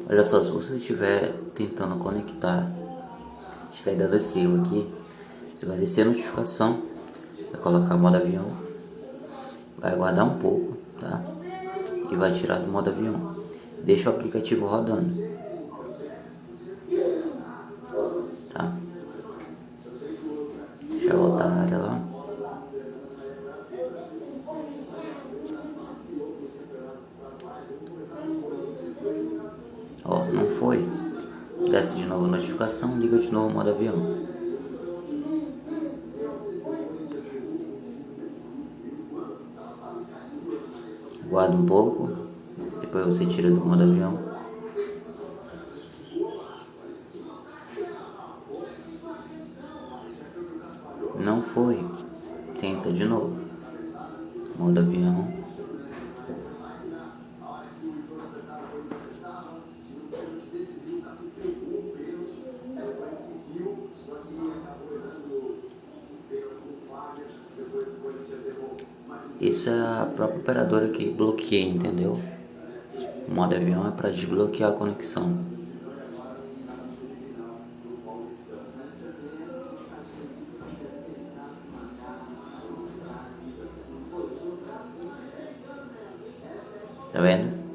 Olha só, se você estiver tentando conectar, estiver dando esse erro aqui, você vai descer a notificação, vai colocar modo avião, vai aguardar um pouco, tá? E vai tirar do modo avião. Deixa o aplicativo rodando, tá? Deixa eu voltar a área lá. Ó, não foi. Desce de novo a notificação, liga de novo o modo avião. Guarda um pouco, depois você tira do modo avião. Não foi. Tenta de novo. Modo avião. Isso é a própria operadora que bloqueia, entendeu? O modo avião é para desbloquear a conexão. Tá vendo?